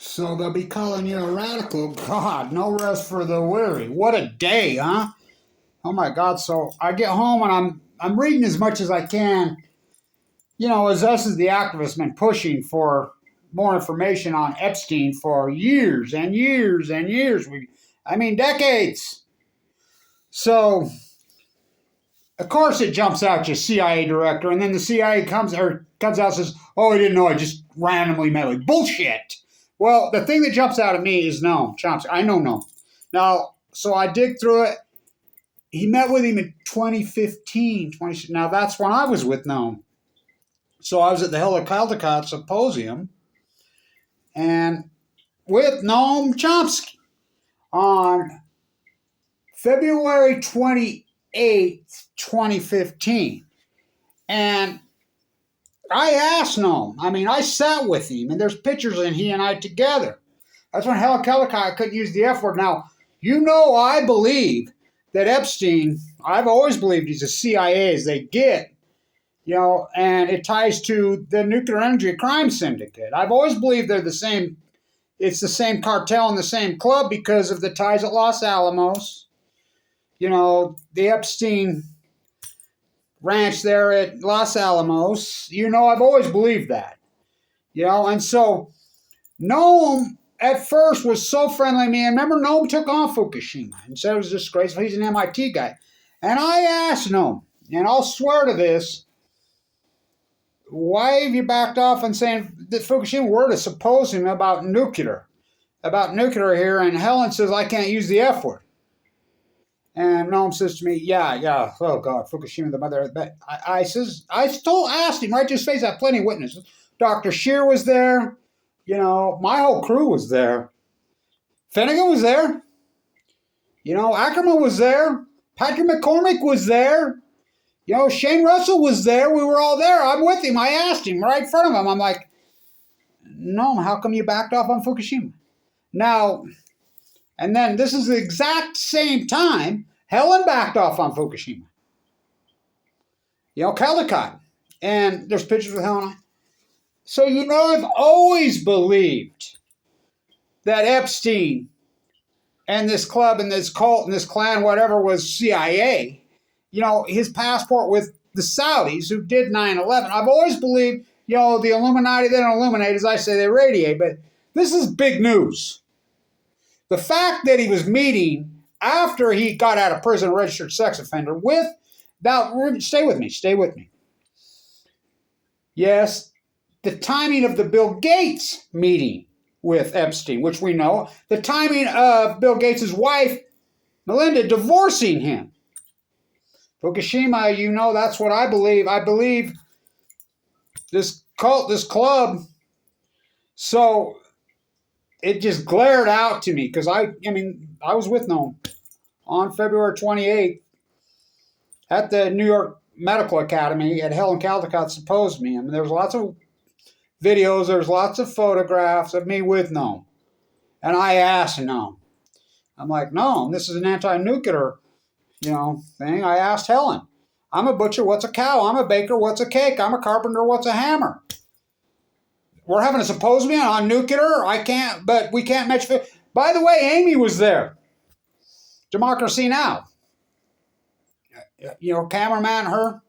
So they'll be calling you a radical. God, no rest for the weary. What a day, huh? Oh my God. So I get home and I'm reading as much as I can. As us as the activists been pushing for more information on Epstein for years and years and years. Decades. So of course it jumps out to CIA director, and then the CIA comes out and says, "Oh, I didn't know. I just randomly met with bullshit." Well, the thing that jumps out at me is Noam Chomsky. I know Noam. Now, so I dig through it. He met with him in 2015. Now, that's when I was with Noam. So I was at the Helen Caldecott Symposium and with Noam Chomsky on February 28th, 2015. And I asked Noam. I sat with him, and there's pictures of he and I together. That's when Helen Caldecott couldn't use the F word. Now, I believe that Epstein, I've always believed he's a CIA as they get, and it ties to the nuclear energy crime syndicate. I've always believed they're the same. It's the same cartel and the same club because of the ties at Los Alamos. The Epstein ranch there at Los Alamos. I've always believed that. And so Noam at first was so friendly to me. And remember, Noam took on Fukushima and said it was disgraceful. He's an MIT guy. And I asked Noam, and I'll swear to this, why have you backed off on saying that Fukushima were to suppose him about nuclear here? And Helen says, I can't use the F word. And Noam says to me, yeah, oh God, Fukushima, the mother of the I still asked him right to his face. I have plenty of witnesses. Dr. Scheer was there. My whole crew was there. Finnegan was there. Ackerman was there. Patrick McCormick was there. Shane Russell was there. We were all there. I'm with him. I asked him right in front of him. I'm like, Noam, how come you backed off on Fukushima? Now, and then this is the exact same time Helen backed off on Fukushima. Caldecott. And there's pictures with Helen. So, I've always believed that Epstein and this club and this cult and this clan, whatever, was CIA. His passport with the Saudis who did 9/11. I've always believed, the Illuminati, they don't illuminate, as I say, they radiate. But this is big news. The fact that he was meeting after he got out of prison, a registered sex offender, stay with me. Yes, the timing of the Bill Gates meeting with Epstein, which we know, the timing of Bill Gates' wife, Melinda, divorcing him. Fukushima, that's what I believe. I believe this cult, this club. So it just glared out to me because I was with Noam on February 28th at the New York Medical Academy at Helen Caldecott Symposium. There's lots of videos, there's lots of photographs of me with Noam. And I asked Noam. I'm like, Noam, this is an anti-nuclear, thing. I asked Helen. I'm a butcher, what's a cow? I'm a baker, what's a cake? I'm a carpenter, what's a hammer? We're having a symposium on nuclear. We can't match. By the way, Amy was there. Democracy Now. Cameraman, her.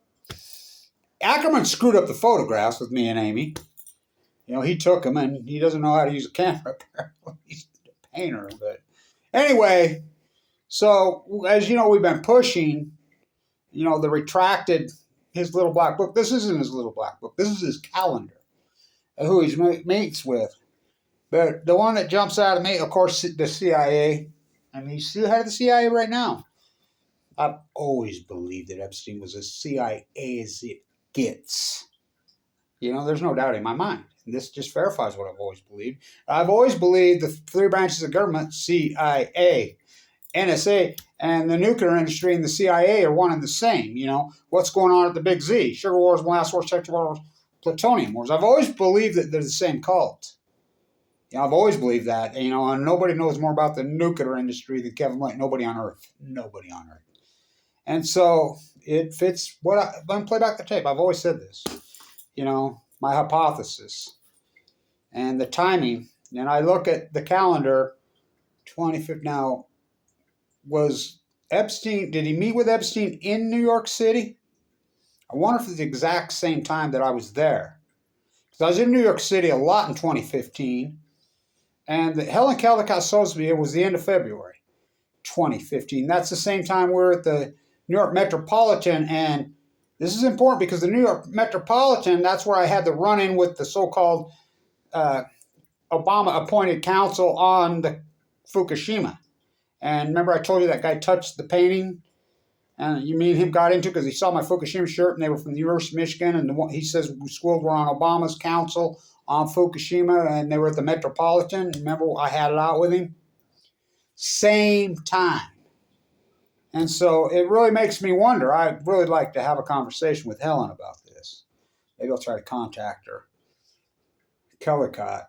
Ackerman screwed up the photographs with me and Amy. He took them, and he doesn't know how to use a camera, apparently. He's a painter. But anyway, so as you know, we've been pushing, the retracted, his little black book. This isn't his little black book. This is his calendar, who he meets with. But the one that jumps out at me, of course, the CIA. He's still head of the CIA right now. I've always believed that Epstein was as CIA as it gets. There's no doubt in my mind. This just verifies what I've always believed. I've always believed the three branches of government, CIA, NSA, and the nuclear industry and the CIA are one and the same. What's going on at the Big Z? Sugar Wars, Molasses Wars, Sector Wars, Plutonium Wars. I've always believed that they're the same cult. I've always believed that. And nobody knows more about the nuclear industry than Kevin White. Nobody on Earth. Nobody on Earth. And so it fits what I'm going to play back the tape. I've always said this. My hypothesis and the timing And I look at the calendar, 25th. Now, was Epstein, did he meet with Epstein in New York City? I wonder if it's the exact same time that I was there. Because I was in New York City a lot in 2015. And Helen Keller got supposed to be, it was the end of February 2015. That's the same time we were at the New York Metropolitan. And this is important because the New York Metropolitan, that's where I had the run-in with the so-called Obama-appointed counsel on the Fukushima. And remember I told you that guy touched the painting? And me and him got into it because he saw my Fukushima shirt and they were from the University of Michigan. And he says schools were on Obama's council on Fukushima and they were at the Metropolitan. Remember I had it out with him? Same time. And so it really makes me wonder. I'd really like to have a conversation with Helen about this. Maybe I'll try to contact her. Kellicott.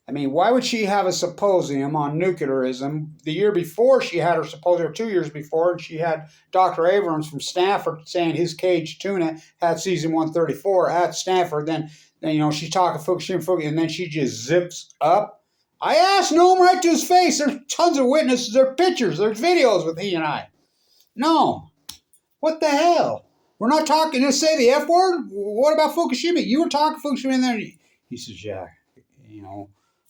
I mean, why would she have a symposium on nuclearism? The year before she had her symposium, or 2 years before, and she had Dr. Abrams from Stanford saying his caged tuna had cesium 134 at Stanford. Then she's talking Fukushima, and then she just zips up. I asked Noam right to his face. There's tons of witnesses. There are pictures. There's videos with he and I. No. What the hell? We're not talking to say the F word? What about Fukushima? You were talking Fukushima, and then he says, yeah,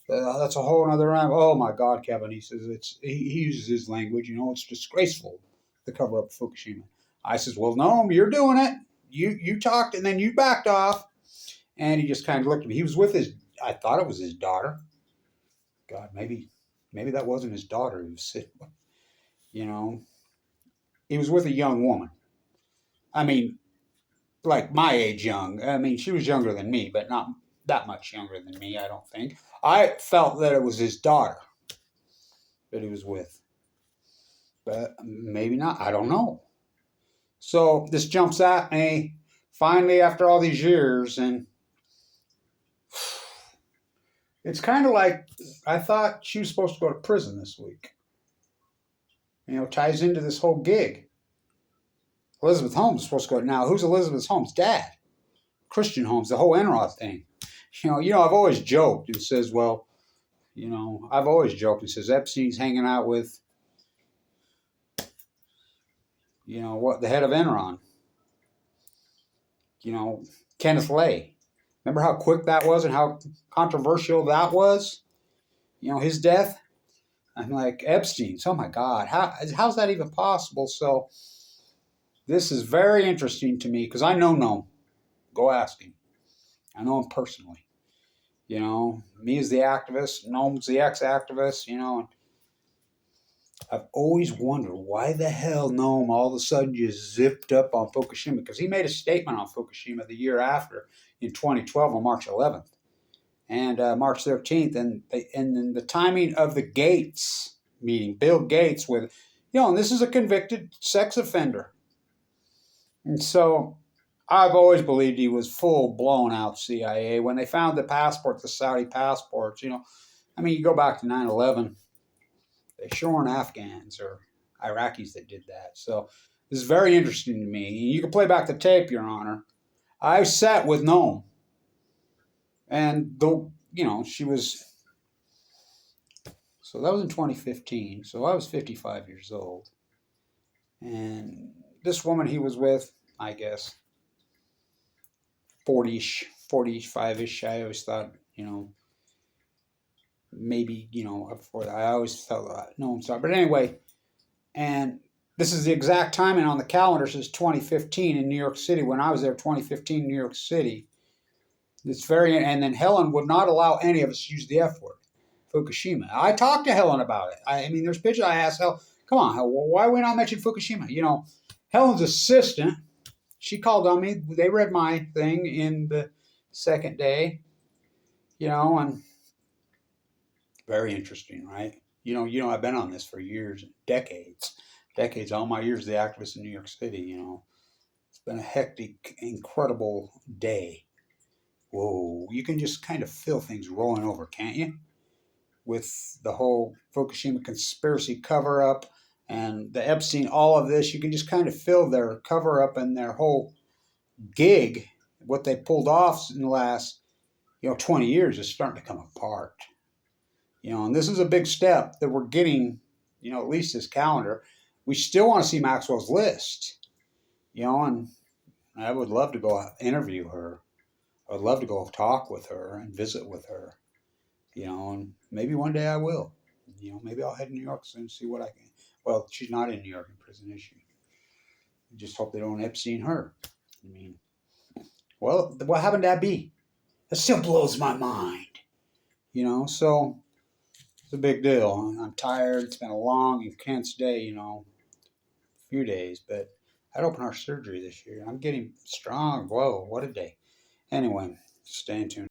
that's a whole other round. Oh my God, Kevin. He says he uses his language. It's disgraceful to cover up Fukushima. I says, well, no, you're doing it. You talked and then you backed off. And he just kind of looked at me. He was with I thought it was his daughter. God, maybe that wasn't his daughter. He was sitting, he was with a young woman. I mean, like my age young. I mean, she was younger than me, but not that much younger than me, I don't think. I felt that it was his daughter that he was with. But maybe not. I don't know. So this jumps at me finally after all these years. And it's kind of like I thought she was supposed to go to prison this week. Ties into this whole gig. Elizabeth Holmes is supposed to go. Now, who's Elizabeth Holmes' dad? Christian Holmes, the whole Enron thing. I've always joked and says, I've always joked and says Epstein's hanging out with, the head of Enron. Kenneth Lay. Remember how quick that was and how controversial that was? His death. I'm like, Epstein's, oh my God, how's that even possible? So this is very interesting to me because I know Noam. Go ask him. I know him personally. Me as the activist, Noam's the ex-activist, and I've always wondered why the hell Noam all of a sudden just zipped up on Fukushima, because he made a statement on Fukushima the year after in 2012 on March 11th and March 13th, and then the timing of the Gates meeting, Bill Gates with, and this is a convicted sex offender. And so I've always believed he was full blown out CIA. When they found the Saudi passports, you go back to 9/11, they sure weren't Afghans or Iraqis that did that. So this is very interesting to me. You can play back the tape, Your Honor. I sat with Noam, and she was. So that was in 2015. So I was 55 years old, and this woman he was with, I guess, 40-ish, 45-ish. I always thought, maybe, before that. I always felt no, I'm sorry. But anyway, and this is the exact timing on the calendar, says 2015 in New York City. When I was there, 2015 New York City. And then Helen would not allow any of us to use the F word, Fukushima. I talked to Helen about it. I mean, there's pictures. I asked Helen, come on, why we not mention Fukushima? Helen's assistant, she called on me. They read my thing in the second day, and very interesting, right? I've been on this for years, decades, all my years as the activist in New York City, It's been a hectic, incredible day. Whoa, you can just kind of feel things rolling over, can't you? With the whole Fukushima conspiracy cover-up and the Epstein, all of this, you can just kind of feel their cover-up and their whole gig, what they pulled off in the last 20 years is starting to come apart. And this is a big step that we're getting, at least this calendar. We still want to see Maxwell's list, and I would love to go interview her. I would love to go talk with her and visit with her, and maybe one day I will. Maybe I'll head to New York soon and see what I can. Well, she's not in New York in prison, is she? Just hope they don't Epstein her. I mean, well, what happened to that be? That still blows my mind. So it's a big deal. I'm tired. It's been a long, intense day, a few days, but I had open heart surgery this year. I'm getting strong. Whoa, what a day. Anyway, stay tuned.